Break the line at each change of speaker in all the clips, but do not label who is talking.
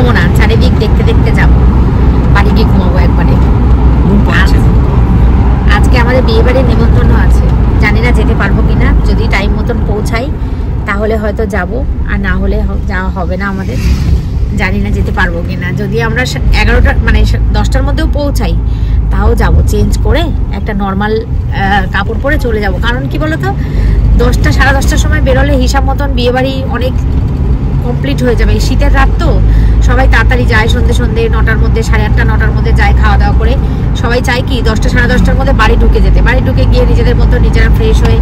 ঘুমাবো না, চারিদিক দেখতে দেখতে যাবো, বাড়ি গিয়ে ঘুমাবো একবারে। আজকে আমাদের বিয়ে বাড়ির নিমন্ত্রণ আছে, জানি না যেতে পারবো কিনা। যদি টাইম মতন পৌঁছাই তাহলে হয়তো যাব, আর না হলে যাওয়া হবে না আমাদের। জানি না যেতে পারবো কিনা। যদি আমরা 11টা মানে 10টার মধ্যেও পৌঁছাই তাও যাব, চেঞ্জ করে একটা নর্মাল কাপড় পরে চলে যাব। কারণ কি বলতো, 10টা সাড়ে 10টার সময় বেরোলে হিসাব মতন বিয়ে বাড়ি অনেক কমপ্লিট হয়ে যাবে। শীতের রাত তো, সবাই তাড়াতাড়ি যায়, সন্ধে 9টার মধ্যে, 8:30 9টার মধ্যে যায় খাওয়া দাওয়া করে। সবাই চায় কি 10টা সাড়ে 10টার মধ্যে বাড়ি ঢুকে যেতে, বাড়ি ঢুকে গিয়ে নিজেদের মতো নিজেরা ফ্রেশ হয়ে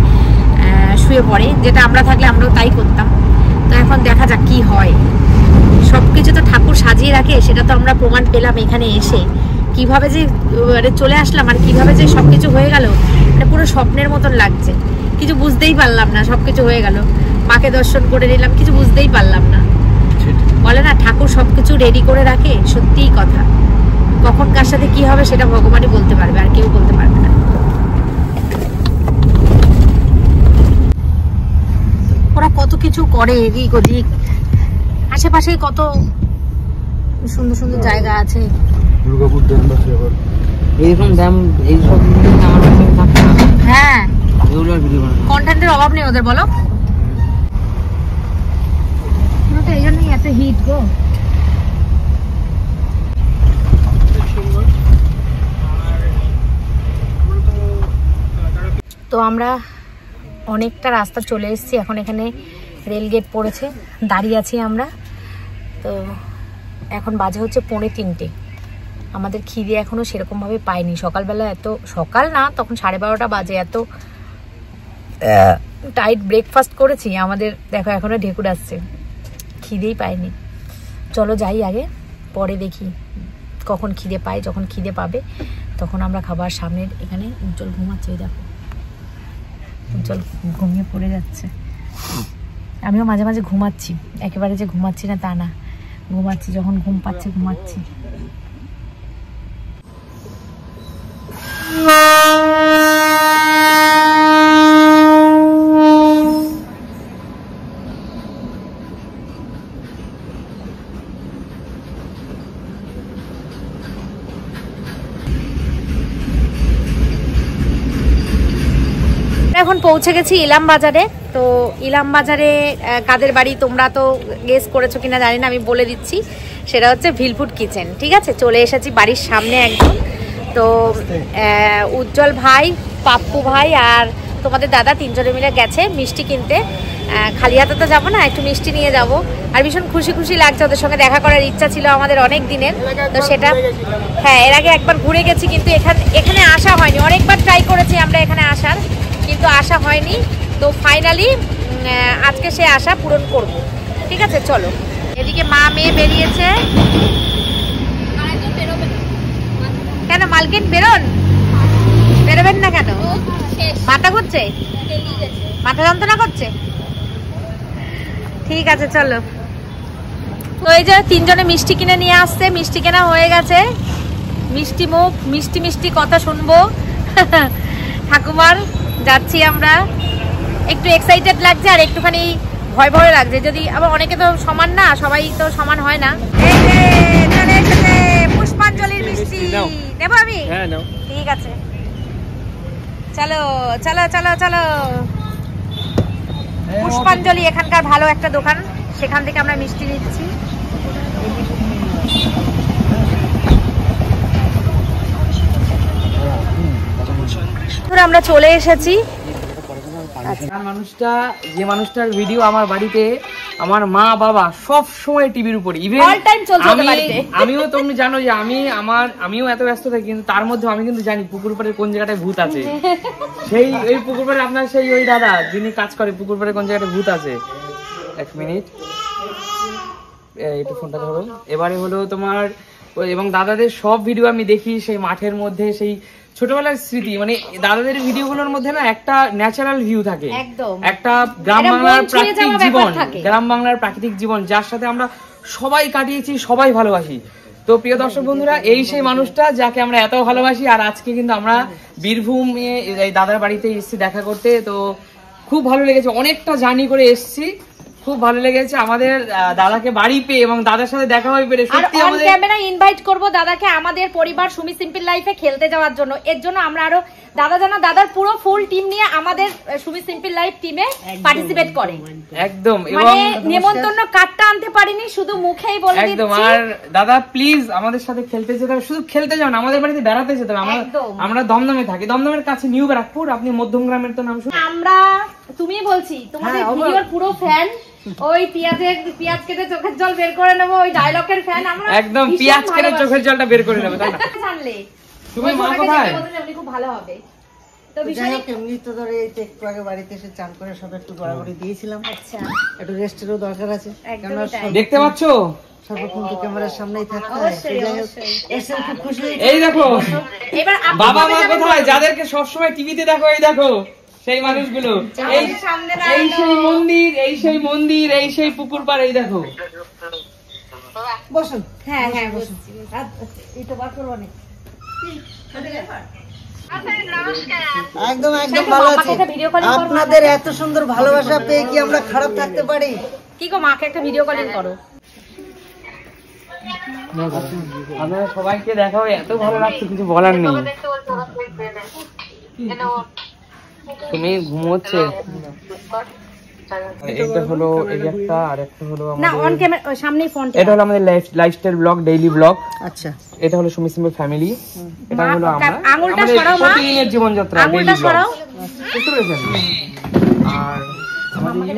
শুয়ে পড়ে, যেটা আমরা থাকলে আমরাও তাই করতাম। তো এখন দেখা যাক কি হয়। সবকিছু তো ঠাকুর সাজিয়ে রাখে, সেটা তো আমরা প্রমাণ পেলাম এখানে এসে। কিভাবে যে চলে আসলাম আর কিভাবে যে সবকিছু হয়ে গেল, এটা পুরো স্বপ্নের মতন লাগছে। কিছু বুঝতেই পারলাম না, সবকিছু হয়ে গেল। মাকে দর্শন করে নিলাম, কিছু বুঝতেই পারলাম না। বলে না ঠাকুর সবকিছু রেডি করে রাখে, সত্যিই কথা। কখন কার সাথে কি হবে সেটা ভগবানই বলতে পারবে, আর কেউ বলতে পারবে না। ওরা কত কিছু করে এদিক ওদিক, আশেপাশে কত সুন্দর সুন্দর জায়গা আছে।
দুর্গাপুর ড্যাম আছে, আবার
এইরকম ড্যাম, এইসব আমার কাছে থাকে না।
হ্যাঁ,
এগুলোর ভিডিও বানাই,
কন্টেন্টের অভাব নেই ওদের, বলো। এই জন্যই এত হিট গো। তো আমরা অনেকটা রাস্তা চলে এসেছি, এখন এখানে রেল গেট পড়েছে, দাঁড়িয়ে আছি আমরা। তো এখন বাজে হচ্ছে 3:45। আমাদের খিদে এখনো সেরকমভাবে পাইনি। সকালবেলা এত সকাল না, তখন 12:30 বাজে, এত টাইট ব্রেকফাস্ট করেছি আমাদের। দেখো এখনো ঢেকুর আসছে, খিদেই পাইনি। চলো যাই আগে, পরে দেখি কখন খিদে পাই। যখন খিদে পাবে তখন আমরা খাবার। সামনের এখানে উজ্জ্বল ঘুমাচ্ছে, দেখো উজ্জ্বল ঘুমিয়ে পড়ে যাচ্ছে। আমিও মাঝে মাঝে ঘুমাচ্ছি, একেবারে যে ঘুমাচ্ছি না তা না, ঘুমাচ্ছি, যখন ঘুম পাচ্ছে ঘুমাচ্ছি। এখন পৌঁছে গেছি ইলাম বাজারে। তো ইলাম বাজারে কাদের বাড়ি তোমরা তো গেস করেছো কিনা জানি না, আমি বলে দিচ্ছি। সেটা হচ্ছে ভিলফুড কিচেন। ঠিক আছে, চলে এসেছি বাড়ির সামনে একদম। তো উজ্জ্বল ভাই, পাপ্পু ভাই আর তোমাদের দাদা 3 জনে মিলে গেছে মিষ্টি কিনতে। খালি হাতে তো যাবো না, একটু মিষ্টি নিয়ে যাব। আর ভীষণ খুশি খুশি লাগছে, ওদের সঙ্গে দেখা করার ইচ্ছা ছিল আমাদের অনেক দিনের। তো সেটা, হ্যাঁ, এর আগে একবার ঘুরে গেছি, কিন্তু এখানে আসা হয়নি। অনেকবার ট্রাই করেছি আমরা এখানে আসার, কিন্তু আসা হয়নি। তো ফাইনালি আজকে সে আশা পূরণ করব। ঠিক আছে, চলো। এদিকে মা মেয়ে বেরিয়েছে। কেন মালকিন বেরোবেন না কেন? মাথা ঘুরছে, মাথা যন্ত্রণা করছে? ঠিক আছে চলো। তো এই যে 3 জনে মিষ্টি কিনে নিয়ে আসছে, মিষ্টি কেনা হয়ে গেছে। মিষ্টি মুখ, মিষ্টি মিষ্টি কথা শুনবো ঠাকুমার। যাচ্ছি আমরা, একটু এক্সাইটেড লাগছে আর একটুখানি ভয় ভয় লাগছে। যদি আবার অনেকে তো সমান না, সবাই তো সমান হয় না। এই যে চলে এসেছে পুষ্পাঞ্জলির মিষ্টি, নেবো আমি?
হ্যাঁ নাও।
ঠিক আছে, চলো চলো চলো চলো। পুষ্পাঞ্জলি এখানকার ভালো একটা দোকান, সেখান থেকে আমরা মিষ্টি নিচ্ছি। আমরা চলে এসেছি।
মানুষটা, যে মানুষটার ভিডিও আমার বাড়িতে আমার মা বাবা সব সময় টিভির উপরে, ইভেন আমিও, তুমি জানো যে আমিও এত ব্যস্ত থাকি, কিন্তু তার মধ্যে আমি কিন্তু জানি পুকুর পাড়ের কোন জায়গাটায় ভূত আছে। সেই ওই পুকুর পাড়ে আপনার সেই ওই দাদা যিনি কাজ করে, পুকুর পাড়ে কোন জায়গাটায় ভূত আছে। 1 মিনিট, একটু ফোনটা ধরো। এবারে হলো তোমার, এবং দাদাদের সব ভিডিও আমি দেখি সেই মাঠের মধ্যে, সেই ছোটবেলার স্মৃতি। মানে দাদাদের ভিডিওগুলোর মধ্যে না একটা ন্যাচারাল ভিউ থাকে, একটা গ্রাম বাংলার প্রাকৃতিক জীবন, গ্রাম বাংলার প্রাকৃতিক জীবন, যার সাথে আমরা সবাই কাটিয়েছি, সবাই ভালোবাসি। তো প্রিয় দর্শক বন্ধুরা, এই সেই মানুষটা যাকে আমরা এত ভালোবাসি। আর আজকে কিন্তু আমরা বীরভূমে এই দাদার বাড়িতে এসেছি দেখা করতে। তো খুব ভালো লেগেছে, অনেকটা জার্নি করে এসেছি। খুব ভালো লেগেছে আমাদের দাদাকে বাড়ি পেয়ে এবং দাদার সাথে দেখা হয়ে পেরে। সত্যি আমাদের
ক্যামেরা ইনভাইট করব দাদাকে আমাদের পরিবার সুমি সিম্পল লাইফে খেলতে যাওয়ার জন্য। এর জন্য আমরা আরো দাদার পুরো ফুল টিম নিয়ে আমাদের সুমি সিম্পল লাইফ টিমে পার্টিসিপেট করে।
একদম,
এবং নিমন্ত্রণ কার্ডটা আনতে পারিনি, শুধু মুখেই বলে দিচ্ছি।
একদম। আর দাদা প্লিজ আমাদের সাথে খেলতে যেতে হবে, শুধু খেলতে যাও না, আমাদের বাড়িতে বেড়াতে যেতে হবে। আমরা দমদমে থাকি, দমদমের কাছে নিউ ব্যারাকপুর। আপনি মধ্যমগ্রামের তো নাম শুনে
আমরা তুমি বলছি তোমাদের ভিডিওর পুরো ফ্যান। ওই পেঁয়াজ কেটে চোখের জল বের করে নেবো, ওই ডায়লগের ফ্যান আমরা।
একদম পেঁয়াজ কেটে চোখের জলটা বের করে নেবো, তাই না?
জানলে
তুমি মা কোথায়?
খুব ভালো হবে। তো
যাই হোক, এমনি তো ধরে এই একটু আগে বাড়িতে এসে চান করে সব একটু গড়াগড়ি দিয়েছিলাম।
আচ্ছা,
একটু রেস্টেরও দরকার আছে।
দেখতে পাচ্ছ
সর্বক্ষণ তো ক্যামেরার সামনেই থাকতে হয়। এসে খুব খুশি।
এই দেখো বাবা মা কোথায়, যাদেরকে সবসময় টিভিতে দেখো, এই দেখো সেই মানুষগুলো। এই সেই মন্দির, এই সেই মন্দির, এই সেই পুকুর পাড়, এই দেখো।
বসুন।
হ্যাঁ হ্যাঁ বসুন। এটা বার করবো না।
একদম একদম ভালো আছি। আপনাদের এত সুন্দর ভালোবাসা পেয়ে কি আমরা খারাপ থাকতে পারি?
কি গো, মাকে একটা ভিডিও কলিং করো।
আপনারা সবাইকে দেখাও, এত ভালো লাগছে, কিছু বলার নেই। তুমি ঘুমোচ্ছে। এটা হলো এই একটা, আর একটা হলো
না অন ক্যামেরা সামনেই ফোন।
এটা হলো আমাদের লাইফস্টাইল ব্লগ, ডেইলি ব্লগ।
আচ্ছা,
এটা হলো সুমি সিম্পল ফ্যামিলি। এটা হলো আমরা
আঙুলটা সরাও মা,
প্রতিদিনের জীবনযাত্রা,
আঙুলটা সরাও।
বুঝতে পেরেছেন? আর আমাদের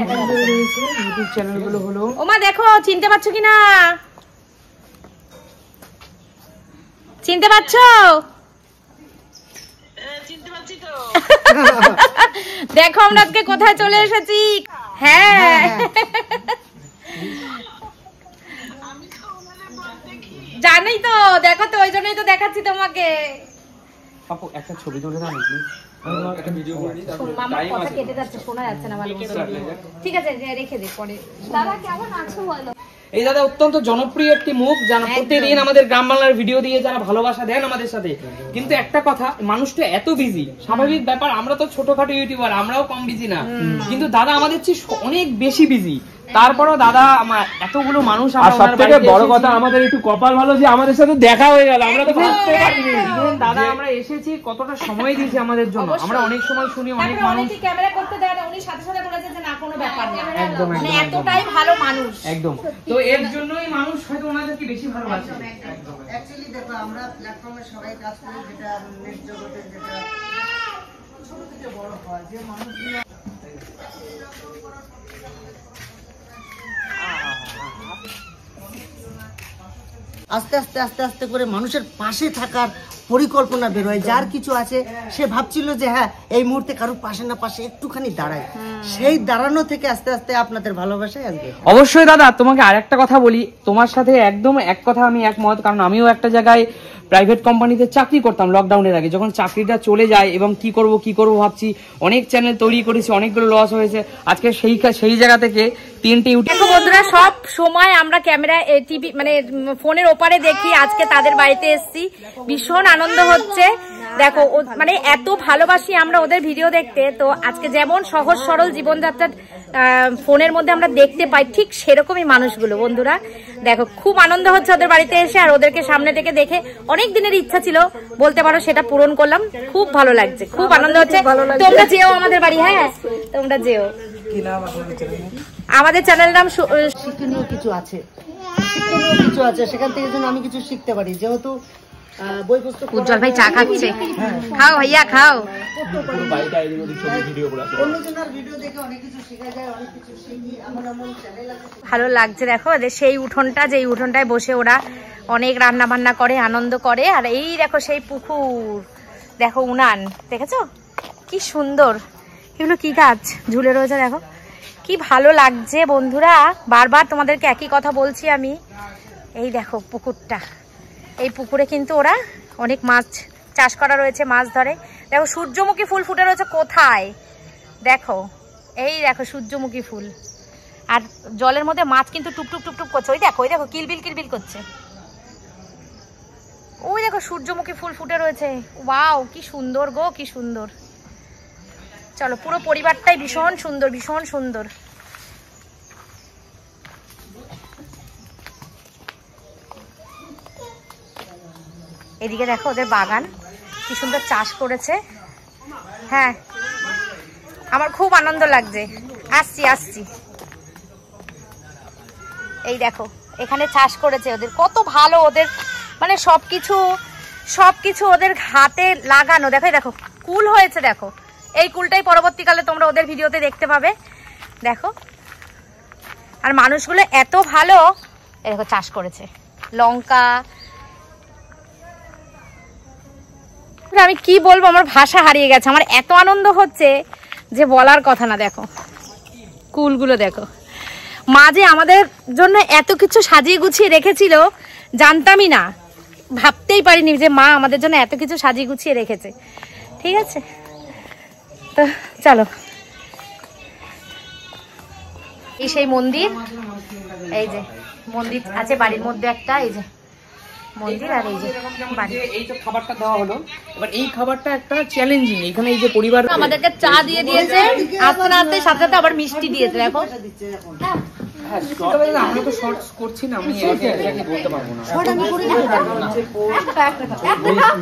ইউটিউব চ্যানেলগুলো হলো,
ওমা দেখো চিনতে পারছো কিনা, চিনতে পারছো? দেখো আমরা আজকে কোথায় চলে এসেছি। হ্যাঁ জানি তো, দেখো তো, ওই জন্যই তো দেখাচ্ছি তোমাকে।
আপু একটা ছবি তুলে দাও প্লিজ। একটা ভিডিও করে নিই, তারপর
মামার কথা কেটে যাচ্ছে, শোনা যাচ্ছে না ভালো মতো। ঠিক আছে রেখে দে পরে। দাদা কেমন আছো বলো?
এই দাদা অত্যন্ত জনপ্রিয় একটি মুখ, যারা প্রতিদিন আমাদের গ্রাম বাংলার ভিডিও দিয়ে যারা ভালোবাসা দেন আমাদের সাথে। কিন্তু একটা কথা, মানুষটা এত বিজি, স্বাভাবিক ব্যাপার, আমরা তো ছোটখাটো ইউটিউবার, আমরাও কম বিজি না, কিন্তু দাদা আমাদের চেয়ে অনেক বেশি বিজি। তারপরও দাদা আমার এতগুলো মানুষ,
সবথেকে বড় কথা আমাদের একটু কপাল ভালো যে আমাদের সাথে দেখা হয়ে গেল, আমরা তো ভাবতে পারিনি।
দাদা আমরা এসেছি, কতটা সময় দিয়েছি আমাদের জন্য। আমরা অনেক সময় শুনি অনেক মানুষ
ক্যামেরা করতে দেয় না, উনি সাথে সাথে বলেছে যে না কোনো ব্যাপার না, একদম মানে এতটাই ভালো মানুষ
একদম। তো এর জন্যই মানুষ হয়তো ওনাদেরকে বেশি ভালোবাসে।
অ্যাকচুয়ালি দেখো, আমরা প্ল্যাটফর্মে সবাই কাজ করি, যেটা নেট জগতে যেটা ছোট থেকে বড় হয়, যে মানুষগুলো আস্তে আস্তে আস্তে আস্তে করে মানুষের পাশে থাকার পরিকল্পনা বের হয়। যার কিছু আছে সে ভাবছিল যে হ্যাঁ এই মুহূর্তে কারোর পাশে না পাশে একটুখানি দাঁড়ায়, সেই দাঁড়ানো থেকে আস্তে আস্তে আপনাদের ভালোবাসায় আসবে।
অবশ্যই দাদা, তোমাকে আরেকটা কথা বলি, তোমার সাথে একদম এক কথা আমি একমত। কারণ আমিও একটা জায়গায় প্রাইভেট কোম্পানিতে চাকরি করতাম লকডাউনের আগে। যখন চাকরিটা চলে যায় এবং কি করব ভাবছি, অনেক চ্যানেল তৈরি করেছি, অনেকগুলো লস হয়েছে। আজকে সেই জায়গা থেকে 3টে ইউটিউব।
দেখো বন্ধুরা, সব সময় আমরা ক্যামেরা টিভি মানে ফোনের ওপারে দেখি, আজকে তাদের বাড়িতে এসেছি, ভীষণ আনন্দ হচ্ছে। দেখো মানে এত ভালোবাসি আমরা ওদের ভিডিও দেখতে। তো আজকে যেমন সহজ সরল জীবনযাত্রা ফোনের মধ্যে আমরা দেখতে পাই, ঠিক সেরকমই মানুষগুলো। বন্ধুরা দেখো, খুব আনন্দ হচ্ছে ওদের বাড়িতে এসে, আর ওদেরকে সামনে থেকে দেখে অনেক দিনের ইচ্ছা ছিল বলতে পারো, সেটা পূরণ করলাম। খুব ভালো লাগছে, খুব আনন্দ হচ্ছে। তোমরা যেও আমাদের বাড়ি, হ্যাঁ তোমরা যেও। আমাদের চ্যানেল নাম
শিক্ষণীয় কিছু আছে, সেখান থেকে যেন আমি কিছু শিখতে পারি। যেহেতু বই পুস্তক,
উজ্জ্বল ভাই চা খাচ্ছে, খাও ভাইয়া খাও।
অন্যজনের ভিডিও দেখে অনেক কিছু শেখা যায়, অনেক কিছু শিখি। আমার এমন চ্যানেল আছে।
ভালো লাগছে দেখো ওদের সেই উঠোনটা, যেই উঠোনটায় বসে ওরা অনেক রান্না বান্না করে, আনন্দ করে। আর এই দেখো সেই পুকুর, দেখো উনান, দেখেছো কি সুন্দর। এগুলো কি গাছ ঝুলে রয়েছে, দেখো কি ভালো লাগছে। বন্ধুরা বারবার তোমাদেরকে একই কথা বলছি আমি। এই দেখো পুকুরটা, এই পুকুরে কিন্তু ওরা অনেক মাছ চাষ করা রয়েছে, মাছ ধরে। দেখো সূর্যমুখী ফুল ফুটে রয়েছে কোথায়, দেখো এই দেখো সূর্যমুখী ফুল। আর জলের মধ্যে মাছ কিন্তু টুপটুপ টুপটুপ করছে। ওই দেখো কিলবিল করছে। ওই দেখো সূর্যমুখী ফুল ফুটে রয়েছে। ওয়াও কি সুন্দর গো, কি সুন্দর। চলো পুরো পরিবারটাই ভীষণ সুন্দর, ভীষণ সুন্দর। এদিকে দেখো ওদের বাগান কি সুন্দর চাষ করেছে। হ্যাঁ আমার খুব আনন্দ লাগছে। আসছি এই দেখো এখানে চাষ করেছে, ওদের কত ভালো, ওদের মানে সবকিছু ওদের হাতে লাগানো। দেখো কুল হয়েছে, দেখো এই কুলটাই পরবর্তীকালে তোমরা ওদের ভিডিওতে দেখতে পাবে। দেখো আর মানুষগুলো এত ভালো, দেখো চাষ করেছে লঙ্কা। আমি কি বলবো, আমার ভাষা হারিয়ে গেছে, আমার এত আনন্দ হচ্ছে যে বলার কথা না। দেখো কুলগুলো দেখো, মা যে আমাদের জন্য এত কিছু সাজিয়ে গুছিয়ে রেখেছিল জানতামই না, ভাবতেই পারিনি যে মা আমাদের জন্য এত কিছু সাজিয়ে গুছিয়ে রেখেছে। ঠিক আছে তো চলো, এই সেই মন্দির, এই যে মন্দির আছে বাড়ির মধ্যে একটা, এই যে মন্দির আর এই যে বাড়ি।
এই তো খাবারটা দেওয়া হলো, এবার এই খাবারটা একটা চ্যালেঞ্জিং। এখানে এই যে পরিবার
আমাদেরকে চা দিয়ে দিয়েছে, আস্তে সাথে আবার মিষ্টি দিয়েছে। দেখো
আমি তো শর্টস করছি না, আমি এটাকে বলতে পারবো না।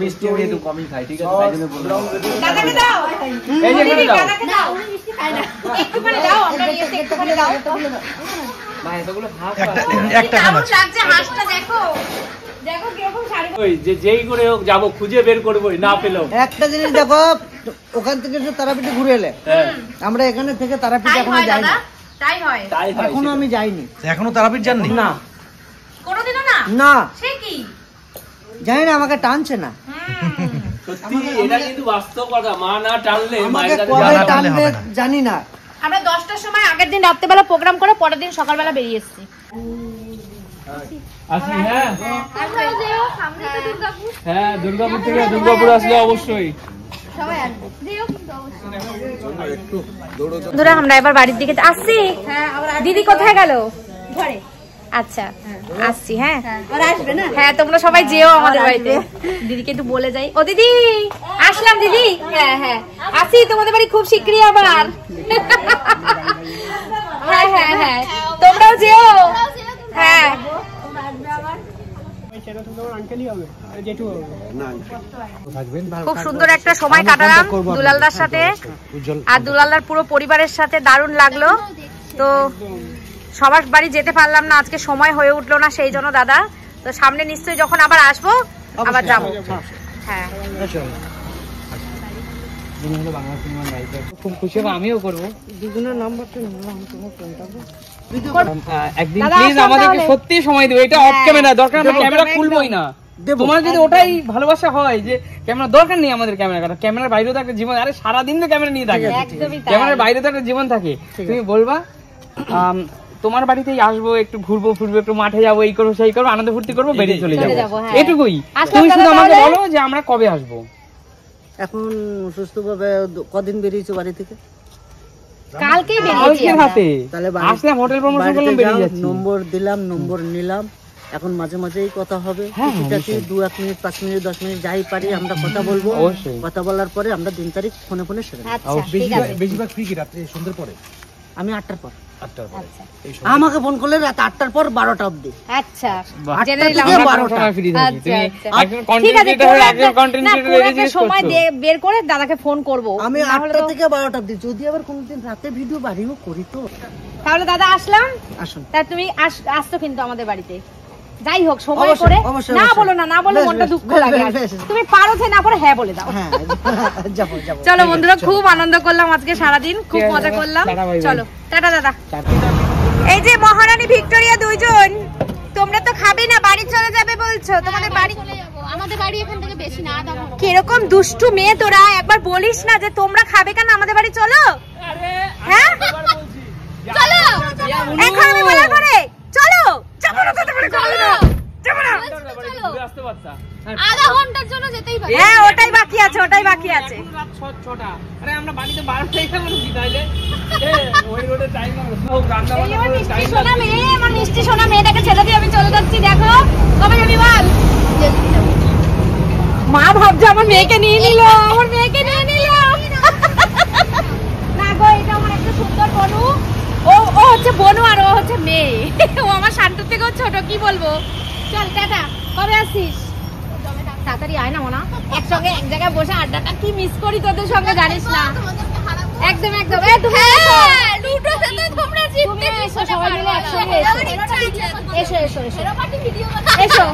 মিষ্টি আমি একটু কমই খাই, ঠিক আছে, তাই জন্য বললাম।
দাদাকে দাও,
এই যে এখানে দাও,
দাদাকে দাও, মিষ্টি খায় না, একটুখানি দাও, আমরা নিয়েছি, একটুখানি দাও।
ভাই এতগুলো ভাত
একটা খাবার লাগছে, হাঁসটা দেখো দেখো কিরকম শাড়ি।
ওই যেই করে হোক যাবো, খুঁজে বের করবোই, না পেলেও।
একটা জিনিস দেখো, ওখান থেকে যে তারাপীঠে ঘুরে এলে, আমরা এখানে থেকে তারাপীঠ এখনো যাইনি।
তাই হয়,
এখনো আমি যাইনি।
এখনো তারাপীঠ যাননি?
না
কোনোদিনও না।
না
সে কি
জানি না, আমাকে টানছে না।
সত্যি এটা কিন্তু বাস্তব কথা, মা না টানলে
আমাকে
মায়ের কাছে
কবে
যাওয়া
টানবে জানি না।
আমরা 10টার সময় আগের দিন রাত্রেবেলা প্রোগ্রাম করে পরের দিন সকালবেলা বেরিয়ে এসেছি।
আসি। হ্যাঁ দুর্গাপুর থেকে, দুর্গাপুর আসলে অবশ্যই।
বন্ধুরা আমরা এবার বাড়ির দিকে আসছি। দিদি কোথায় গেল? ঘরে। আচ্ছা আসছি। হ্যাঁ আসবে না? হ্যাঁ তোমরা সবাই যেও আমাদের বাড়িতে। দিদিকে একটু বলে যাই। ও দিদি আসলাম দিদি। হ্যাঁ আসি তোমাদের বাড়ি খুব শীঘ্রই আবার। হ্যাঁ তোমরাও যেও। হ্যাঁ খুব সুন্দর একটা সময় কাটালাম দুলালদার সাথে, আর দুলালদার পুরো পরিবারের সাথে দারুণ লাগলো। তো সবার বাড়ি যেতে পারলাম না, আজকে সময় হয়ে উঠলো না, সেই জন্য দাদা। তো সামনে নিশ্চয়ই যখন আবার আসবো আবার যাবো। হ্যাঁ
খুব খুশি হবে, আমিও করবো। একদিন
দাদা,
প্লিজ
আসুন
আমাদেরকে
তাহলে।
সত্যি সময় দিও। এটা অফ ক্যামেরা, দরকার আমরা ক্যামেরা খুলবোই না। তোমার যদি ওটাই ভালোবাসা হয় যে ক্যামেরা দরকার নেই আমাদের, ক্যামেরার বাইরেও তো একটা জীবন। আরে সারাদিন তো ক্যামেরা নিয়ে থাকে, ক্যামেরার বাইরে তো একটা জীবন থাকে। তুমি বলবা তোমার বাড়িতেই আসবো, একটু ঘুরবো ফিরবো, একটু মাঠে যাবো, এই করবো সেই করবো, আনন্দ ফুর্তি করবো, বেরিয়ে চলে যাবো, এটুকুই। তুমি শুধু আমাকে বলো যে আমরা কবে আসবো।
এখন সুস্থভাবে কদিন বেরিয়েছো বাড়ি থেকে?
কালকেই বেরিয়েছি আমরা।
তাহলে
আসলাম, হোটেল প্রমোশন করলাম, বেরিয়ে যাচ্ছি।
নম্বর দিলাম, নম্বর নিলাম। এখন মাঝে মাঝেই কথা হবে, ঠিক আছে? 2-1 মিনিট 5 মিনিট 10 মিনিট যাই পারি আমরা কথা বলবো।
অবশ্যই।
কথা বলার পরে আমরা দিন তারিখ ফোনে সেরে নেব।
আচ্ছা ঠিক আছে।
বেশিরভাগ ফ্রি কি রাত্রে সন্ধ্যার পরে?
আমি 8টার পর।
8টার পরে।
আচ্ছা
আমাকে ফোন করলে রাত 8টার পর 12টা অবধি।
আচ্ছা
8টা
জেনে
থেকে
নিলাম।
12টা।
ফ্রি থাকি। তুমি একজন
ঠিক
কন্টেন্ট
আছে,
ক্রিয়েটর হয়ে একজন কন্টেন্ট ক্রিয়েটর রেজিস্ট্রেশন
সময়
করছো।
বের করে দাদাকে ফোন করবো।
আমি
না হলে
8টা
তো-
থেকে 12টা অবধি, যদি আবার কোনোদিন রাতে ভিডিও বাড়িও করি তো।
তাহলে দাদা আসলাম।
আসুন।
তা তুমি আসতো কিন্তু আমাদের বাড়িতে। যাই হোক সময়
অবশ্যই,
করে
অবশ্যই,
না
অবশ্যই।
বলো না বলে
বেশ,
মনটা
বেশ,
দুঃখ
বেশ,
লাগে।
বেশ, বেশ।
তুমি পারো না পারো হ্যাঁ বলে দাও।
হ্যাঁ যাবো।
চলো বন্ধুরা, খুব আনন্দ করলাম আজকে সারাদিন, খুব মজা করলাম।
Tata, bye by.
চলো টাটা দাদা। এই যে মহারানী ভিক্টোরিয়া দুইজন, তোমরা তো খাবে না, বাড়ি চলে যাবে বলছো। তোমাদের বাড়ি
চলে যাবো, আমাদের বাড়ি এখান থেকে বেশি না, আধা ঘন্টা।
কিরকম দুষ্টু মেয়ে তোরা, একবার বলিস না যে তোমরা খাবে কেন, আমাদের বাড়ি চলো। হ্যাঁ
চলো
এখন আমি বলার পরে চলো। যাবো না তোদের বাড়ি, যাবো না, যাবো না।
আসতে পারতা।
আধা ঘন্টার জন্য যেতেই পারি।
হ্যাঁ ওটাই বাকি আছে, ওটাই বাকি আছে।
রাত 6টা। আরে আমরা বাড়িতে 12টায় খাবো নাকি তাইলে?
ওই রোডে টাইম হবে, রান্না
এই আমার
বান্না
মিষ্টি
টাইম
সোনা মেয়ে, আমার মিষ্টি সোনা মেয়েটাকে ছেড়ে দিয়ে আমি চলে যাচ্ছি। দেখো কবে যাবি বল। মা ভাবছে আমার মেয়েকে নিয়ে নিল, আমার মেয়েকে নিয়ে নিল। না গো, এটা আমার একটা সুন্দর বনু। ও হচ্ছে বনু আর ও হচ্ছে মেয়ে। ও আমার শান্তুর থেকেও ছোট, কি বলবো। চল টাটা, কবে আসিস? তাড়াতাড়ি আয় না মোনা, একসঙ্গে এক জায়গায় বসে আড্ডাটা কি মিস করি তোদের সঙ্গে জানিস না। একদম একদম। এই তুমি লুডোতে তো তোমরা জিততে এসো, সবাই মিলে একসঙ্গে এসো এসো এসো এসো এসো।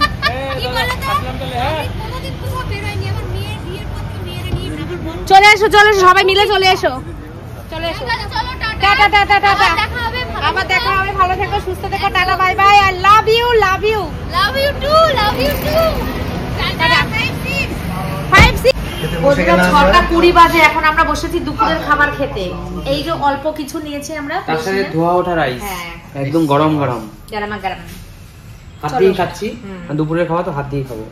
কি বলো তো কোনদিন তুমি বেরোয়নি, আমার মেয়ের বিয়ের পর মেয়েরে নিয়ে চলে এসো, চলে এসো সবাই মিলে চলে এসো, চলে এসো। টাটা টাটা টাটা, আবার দেখা হবে, ভালো থেকো, সুস্থ থেকো, tata bye bye, I love you love you love you too love you too. Tata. 6:20 বাজে, এখন আমরা বসেছি দুপুরের খাবার খেতে। এই যে অল্প কিছু নিয়েছি আমরা,
তার সাথে ধোয়া ওঠা রাইস,
হ্যাঁ
একদম গরম গরম
গরমা গরম
হাত দিয়ে খাচ্ছি। দুপুরের খাওয়া তো হাত দিয়ে খাবো।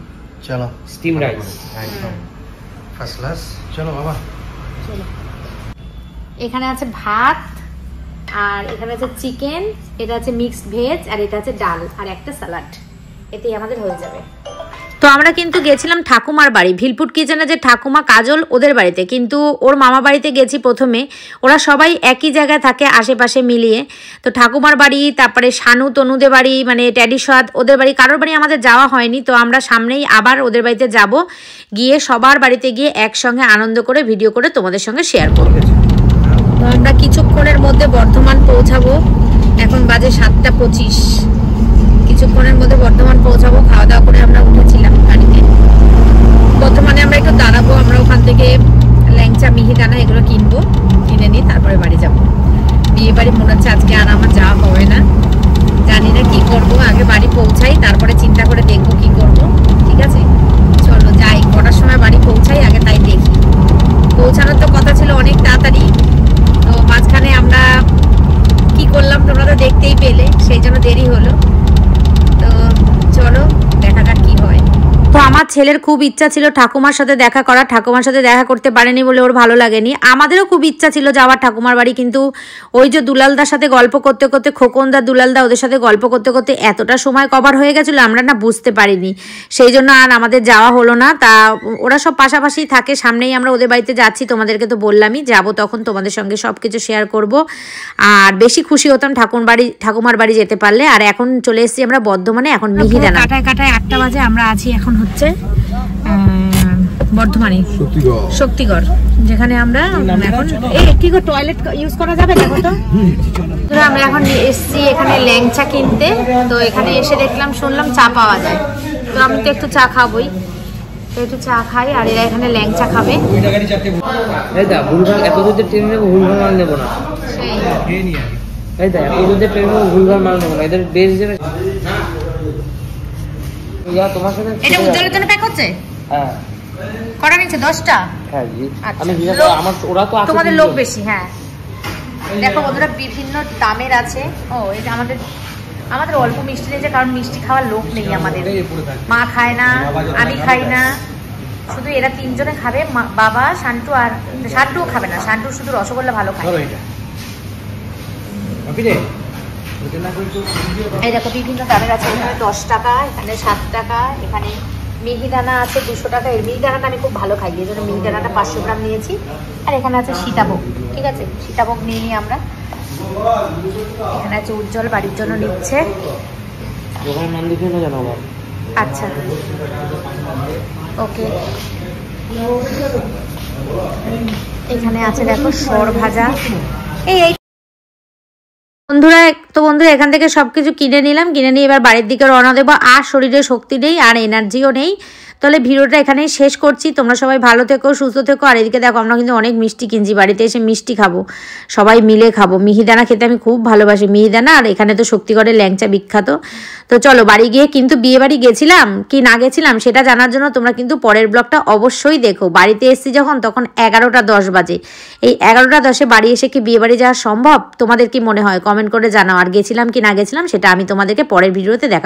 চলো
স্টিম রাইস
একদম ফার্স্ট ক্লাস। চলো বাবা।
এখানে আছে ভাত, আর এখানে আছে চিকেন, এটা আছে মিক্সড ভেজ, আর এটা আছে ডাল আর একটা স্যালাড। এতেই আমাদের হয়ে যাবে। তো আমরা কিন্তু গেছিলাম ঠাকুমার বাড়ি, ভিলপুট কিচেনে যে ঠাকুমা কাজল ওদের বাড়িতে, কিন্তু ওর মামা বাড়িতে গেছি প্রথমে। ওরা সবাই একই জায়গায় থাকে আশেপাশে মিলিয়ে। তো ঠাকুমার বাড়ি, তারপরে শানু তনুদের বাড়ি, মানে ট্যাডি সাদ ওদের বাড়ি, কারোর বাড়ি আমাদের যাওয়া হয়নি। তো আমরা সামনেই আবার ওদের বাড়িতে যাব, গিয়ে সবার বাড়িতে গিয়ে একসঙ্গে আনন্দ করে ভিডিও করে তোমাদের সঙ্গে শেয়ার করব। তো আমরা কিছুক্ষণের মধ্যে বর্ধমান পৌঁছাবো, এখন বাজে 7:25। কিছুক্ষণের মধ্যে বর্ধমান পৌঁছাবো। খাওয়া দাওয়া করে আমরা উঠেছিলাম গাড়িতে। বর্ধমানে আমরা একটু দাঁড়াবো, আমরা ওখান থেকে ল্যাংচা মিহিদানা এগুলো কিনবো, কিনে নিয়ে তারপরে বাড়ি যাবো। বিয়ে বাড়ি মনে হচ্ছে আজকে আর আমার যাওয়া হবে না, জানি না কি করবো। আগে বাড়ি পৌঁছাই, তারপরে চিন্তা করে দেখবো কি করবো। ঠিক আছে, চলো যাই, কটার সময় বাড়ি পৌঁছাই আগে তাই দেখি। পৌঁছানোর তো কথা ছিল অনেক তাড়াতাড়ি, তো মাঝখানে আমরা কি করলাম তোমরা তো দেখতেই পেলে, সেই জন্য দেরি হলো। তো চলো দেখা যাক কি হয়। তো আমার ছেলের খুব ইচ্ছা ছিল ঠাকুমার সাথে দেখা করা, ঠাকুমার সাথে দেখা করতে পারেনি বলে ওর ভালো লাগেনি। আমাদেরও খুব ইচ্ছা ছিল যাওয়ার ঠাকুমার বাড়ি, কিন্তু ওই যে দুলালদার সাথে গল্প করতে করতে, খোকনদা দুলালদা ওদের সাথে গল্প করতে করতে এতটা সময় কভার হয়ে গেছিলো আমরা না বুঝতে পারিনি, সেই জন্য আর আমাদের যাওয়া হলো না। তা ওরা সব পাশাপাশি থাকে, সামনেই আমরা ওদের বাড়িতে যাচ্ছি, তোমাদেরকে তো বললামই, যাবো তখন তোমাদের সঙ্গে সব কিছু শেয়ার করব। আর বেশি খুশি হতাম ঠাকুমার বাড়ি যেতে পারলে। আর এখন চলে এসেছি আমরা বর্ধমানে, এখন মিহিদানা। কাটায় কাটায় 8টা বাজে, আমরা আছি এখন হচ্ছে বর্ধমানে শক্তিগড়, যেখানে আমরা এখন কি গো টয়লেট ইউজ করা যাবে দেখো তো। আমরা এখন এসছি এখানে ল্যাংচা কিনতে। তো এখানে এসে দেখলাম, শুনলাম চা পাওয়া যায়, তো আমি তো একটু চা খাবোই, তো একটু চা খাই। আর এরা এখানে ল্যাংচা খাবে।
ভুলভাল এত দূর ট্রেন নেবো, ভুলভাল মাল নেবো না। এই দা এত দূর ট্রেন নেবো, ভুলভাল মাল নেবো না, এদের বেশ দেবে। তোমার সাথে
এটা উজ্জ্বলের জন্য প্যাক হচ্ছে।
হ্যাঁ
কটা নিচ্ছে? 10টা।
হ্যাঁ
আচ্ছা,
আমি আমার ওরা তো আছে,
তোমাদের লোক বেশি। হ্যাঁ দেখো বন্ধুরা, বিভিন্ন দামের আছে। ও এই যে আমাদের অল্প মিষ্টি নিয়েছে, কারণ মিষ্টি খাওয়ার লোক নেই আমাদের। মা খায় না, আমি খাই না, শুধু এরা 3 জনে খাবে, বাবা, শান্টু, আর শান্টুও খাবে না, শান্টু শুধু রসগোল্লা ভালো খায়। এই দেখো বিভিন্ন দামের আছে, এখানে 10 টাকা, এখানে 7 টাকা, এখানে মিহিদানা আছে 200 টাকা। এর মিহিদানাটা আমি খুব ভালো খাই, এই জন্য মিহিদানাটা 500 গ্রাম নিয়েছি। আর এখানে আছে সীতাভোগ, ঠিক আছে, সীতাভোগ নিয়ে নিই আমরা। এখানে আছে উজ্জ্বল বাড়ির জন্য নিচ্ছে। আচ্ছা ওকে। এখানে আছে দেখো সর ভাজা। এই বন্ধুরা এখান থেকে সবকিছু কিনে নিলাম, কিনে নিয়ে এবার বাড়ির দিকে রওনা দেবো। আর শরীরে শক্তি নেই, আর এনার্জিও নেই। তাহলে ভিডিওটা এখানেই শেষ করছি। তোমরা সবাই ভালো থেকো, সুস্থ থেকো। আর এদিকে দেখো আমরা কিন্তু অনেক মিষ্টি কিনছি, বাড়িতে এসে মিষ্টি খাবো, সবাই মিলে খাবো। মিহিদানা খেতে আমি খুব ভালোবাসি, মিহিদানা। আর এখানে তো শক্তিগড়ের ল্যাংচা বিখ্যাত। তো চলো বাড়ি গিয়ে, কিন্তু বিয়ে বাড়ি গেছিলাম কি না গেছিলাম সেটা জানার জন্য তোমরা কিন্তু পরের ব্লগটা অবশ্যই দেখো। বাড়িতে এসেছি যখন, তখন 11:10 বাজে। এই 11:10 বাড়ি এসে কি বিয়ে বাড়ি যাওয়া সম্ভব? তোমাদের কি মনে হয় কমেন্ট করে জানাও। আর গেছিলাম কি না গেছিলাম সেটা আমি তোমাদেরকে পরের ভিডিওতে দেখাবো।